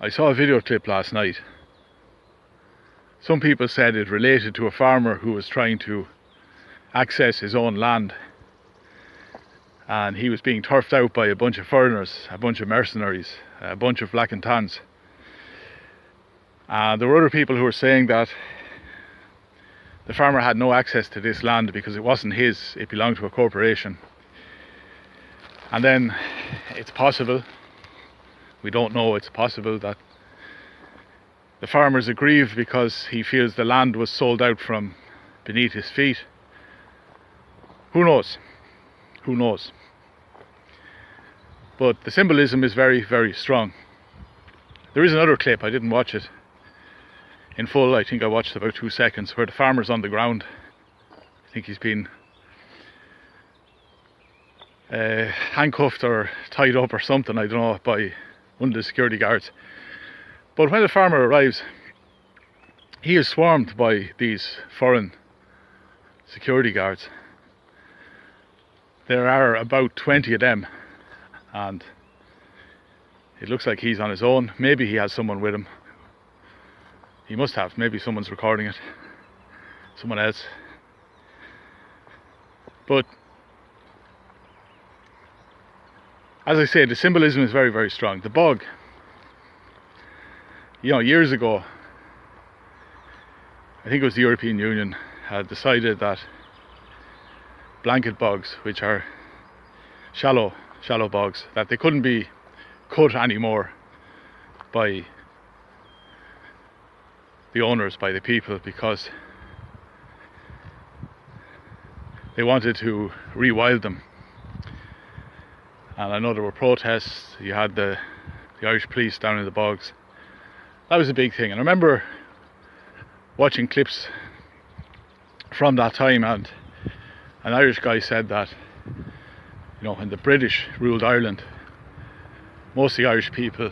I saw a video clip last night. Some people said it related to a farmer who was trying to access his own land, and he was being turfed out by a bunch of foreigners, a bunch of mercenaries, a bunch of black and tans. And there were other people who were saying that the farmer had no access to this land because it wasn't his, it belonged to a corporation. And then it's possible, we don't know, it's possible that the farmer's aggrieved because he feels the land was sold out from beneath his feet. Who knows? Who knows? But the symbolism is very, very strong. There is another clip, I didn't watch it in full, I think I watched about 2 seconds, where the farmer's on the ground. I think he's been handcuffed or tied up or something, I don't know, by one of the security guards. But when the farmer arrives, he is swarmed by these foreign security guards. There are about 20 of them, and it looks like he's on his own. Maybe he has someone with him. He must have, maybe someone's recording it, someone else. But as I say, the symbolism is very, very strong. The bog, years ago, I think it was the European Union had decided that blanket bogs, which are shallow bogs, that they couldn't be cut anymore by the owners, by the people, because they wanted to rewild them. And I know there were protests. You had the Irish police down in the bogs. That was a big thing. And I remember watching clips from that time, and an Irish guy said that, when the British ruled Ireland, most of the Irish people,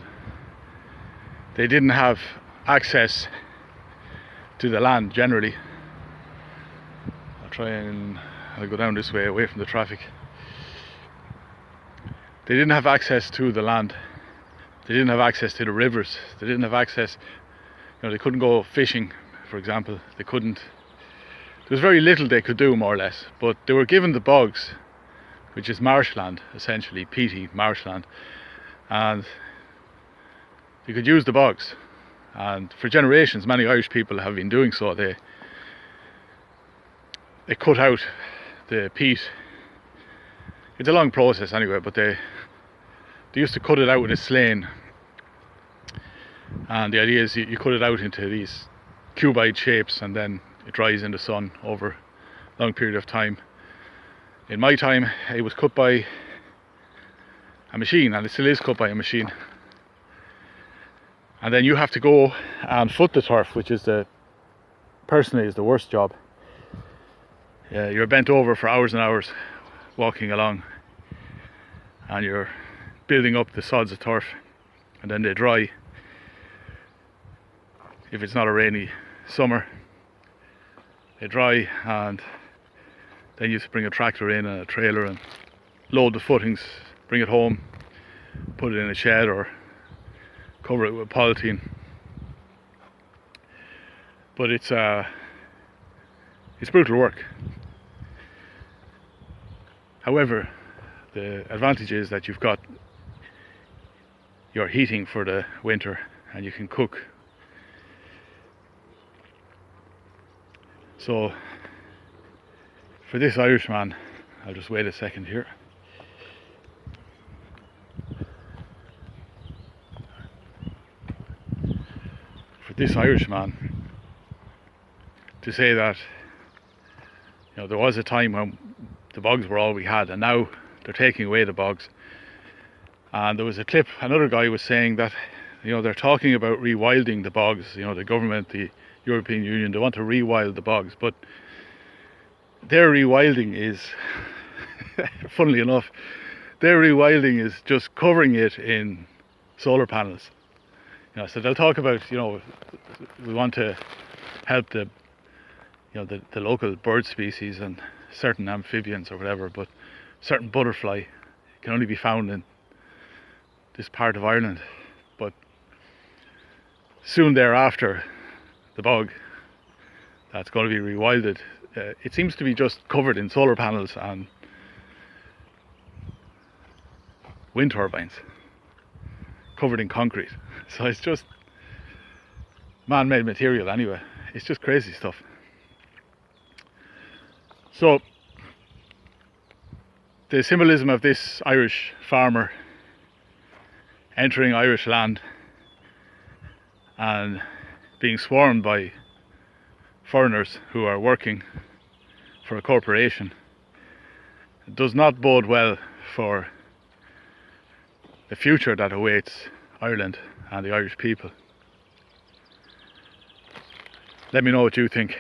they didn't have access to the land generally. I'll go down this way away from the traffic. They didn't have access to the land. They didn't have access to the rivers. They didn't have access, they couldn't go fishing, for example. There was very little they could do, more or less. But they were given the bogs, which is marshland, essentially, peaty marshland. And they could use the bogs. And for generations, many Irish people have been doing so. They cut out the peat. It's a long process anyway, but they used to cut it out with a slayne. And the idea is you cut it out into these cuboid shapes, and then it dries in the sun over a long period of time. In my time, it was cut by a machine, and it still is cut by a machine. And then you have to go and foot the turf, which is personally is the worst job. You're bent over for hours and hours walking along, and you're building up the sods of turf, and then they dry. If it's not a rainy summer, they dry, and then you have to bring a tractor in and a trailer and load the footings, bring it home, put it in a shed or cover it with polythene. But it's brutal work. However, the advantage is that you've got your heating for the winter, and you can cook. So for this Irishman, I'll just wait a second here. For this Irishman to say that there was a time when the bogs were all we had, and now they're taking away the bogs. And there was a clip, another guy was saying that they're talking about rewilding the bogs. The government, the European Union, they want to rewild the bogs, but their rewilding is funnily enough, their rewilding is just covering it in solar panels. So they'll talk about, we want to help the local bird species and certain amphibians or whatever, but certain butterfly can only be found in this part of Ireland. But soon thereafter, the bog that's going to be rewilded, it seems to be just covered in solar panels and wind turbines, covered in concrete. So it's just man-made material anyway. It's just crazy stuff. So the symbolism of this Irish farmer entering Irish land and being swarmed by foreigners who are working for a corporation does not bode well for the future that awaits Ireland and the Irish people. Let me know what you think.